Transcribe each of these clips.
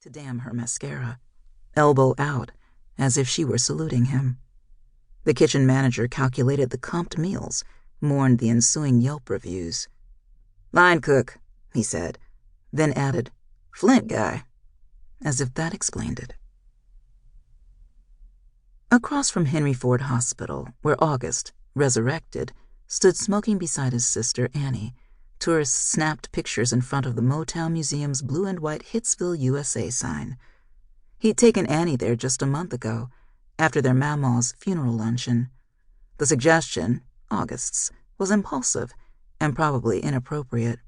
to damn her mascara, elbow out, as if she were saluting him. The kitchen manager calculated the comped meals, mourned the ensuing Yelp reviews. "Line cook," he said, then added, "Flint guy," as if that explained it. Across from Henry Ford Hospital, where August, resurrected, stood smoking beside his sister Annie, tourists snapped pictures in front of the Motown Museum's blue and white Hitsville, USA sign. He'd taken Annie there just a month ago, after their mamaw's funeral luncheon. The suggestion, August's, was impulsive and probably inappropriate.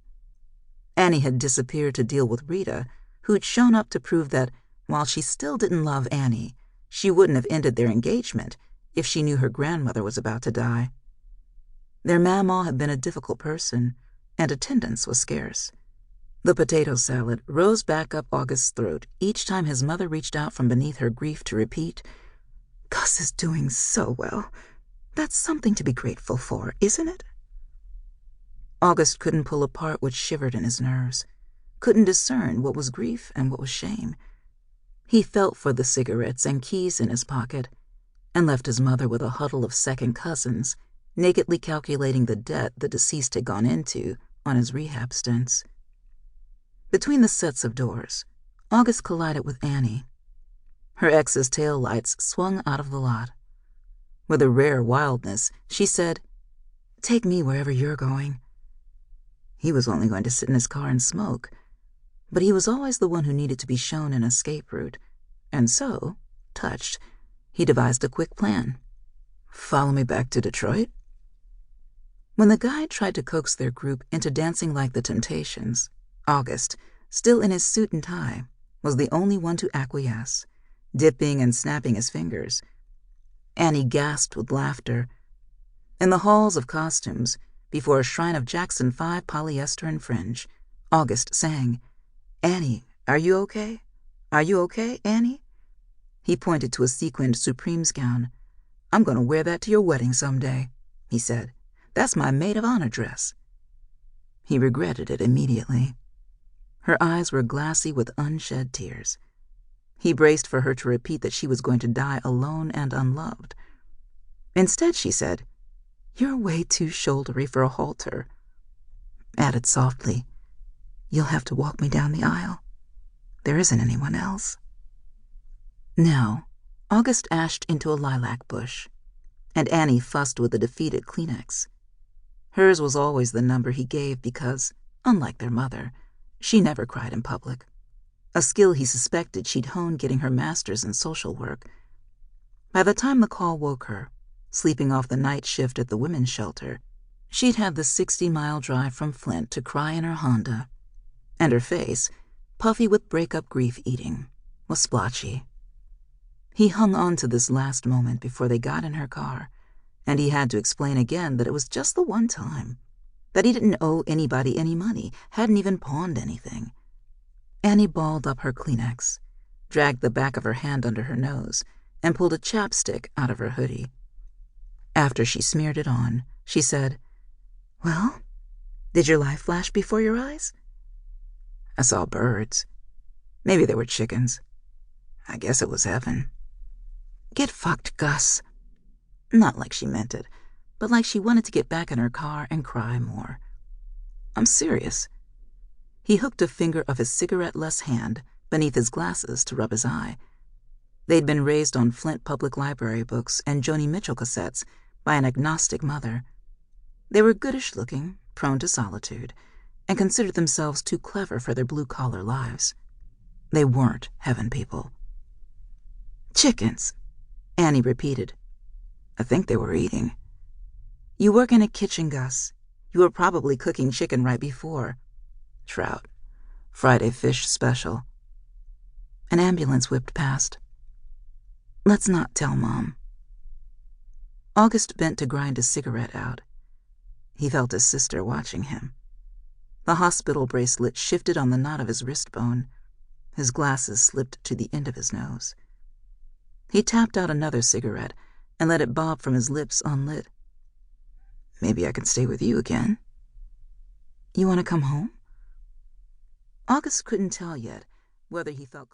Annie had disappeared to deal with Rita, who'd shown up to prove that, while she still didn't love Annie, she wouldn't have ended their engagement if she knew her grandmother was about to die. Their mamaw had been a difficult person, and attendance was scarce. The potato salad rose back up August's throat each time his mother reached out from beneath her grief to repeat, "Gus is doing so well. That's something to be grateful for, isn't it?" August couldn't pull apart what shivered in his nerves, couldn't discern what was grief and what was shame. He felt for the cigarettes and keys in his pocket and left his mother with a huddle of second cousins, nakedly calculating the debt the deceased had gone into on his rehab stints. Between the sets of doors, August collided with Annie. Her ex's tail lights swung out of the lot. With a rare wildness, she said, "Take me wherever you're going." He was only going to sit in his car and smoke, but he was always the one who needed to be shown an escape route, and so, touched, he devised a quick plan. "Follow me back to Detroit?" When the guide tried to coax their group into dancing like the Temptations, August, still in his suit and tie, was the only one to acquiesce, dipping and snapping his fingers. Annie gasped with laughter. In the halls of costumes, before a shrine of Jackson 5 polyester and fringe, August sang, "Annie, are you okay? Are you okay, Annie?" He pointed to a sequined Supreme's gown. "I'm going to wear that to your wedding someday," he said. "That's my maid of honor dress." He regretted it immediately. Her eyes were glassy with unshed tears. He braced for her to repeat that she was going to die alone and unloved. Instead, she said, "You're way too shouldery for a halter." Added softly, "You'll have to walk me down the aisle. There isn't anyone else." Now, August ashed into a lilac bush, and Annie fussed with a defeated Kleenex. Hers was always the number he gave because, unlike their mother, she never cried in public, a skill he suspected she'd honed getting her master's in social work. By the time the call woke her, sleeping off the night shift at the women's shelter, she'd had the 60-mile drive from Flint to cry in her Honda, and her face, puffy with breakup grief-eating, was splotchy. He hung on to this last moment before they got in her car, and he had to explain again that it was just the one time, that he didn't owe anybody any money, hadn't even pawned anything. Annie balled up her Kleenex, dragged the back of her hand under her nose, and pulled a chapstick out of her hoodie. After she smeared it on, she said, "Well, did your life flash before your eyes?" "I saw birds. Maybe they were chickens. I guess it was heaven." "Get fucked, Gus." Not like she meant it, but like she wanted to get back in her car and cry more. "I'm serious." He hooked a finger of his cigarette-less hand beneath his glasses to rub his eye. They'd been raised on Flint Public Library books and Joni Mitchell cassettes by an agnostic mother. They were goodish-looking, prone to solitude, and considered themselves too clever for their blue-collar lives. They weren't heaven people. "Chickens," Annie repeated. "I think they were eating." "You work in a kitchen, Gus. You were probably cooking chicken right before." "Trout. Friday fish special." An ambulance whipped past. "Let's not tell Mom." August bent to grind a cigarette out. He felt his sister watching him. The hospital bracelet shifted on the knot of his wrist bone. His glasses slipped to the end of his nose. He tapped out another cigarette and let it bob from his lips unlit. "Maybe I can stay with you again." "You want to come home?" August couldn't tell yet, Whether he felt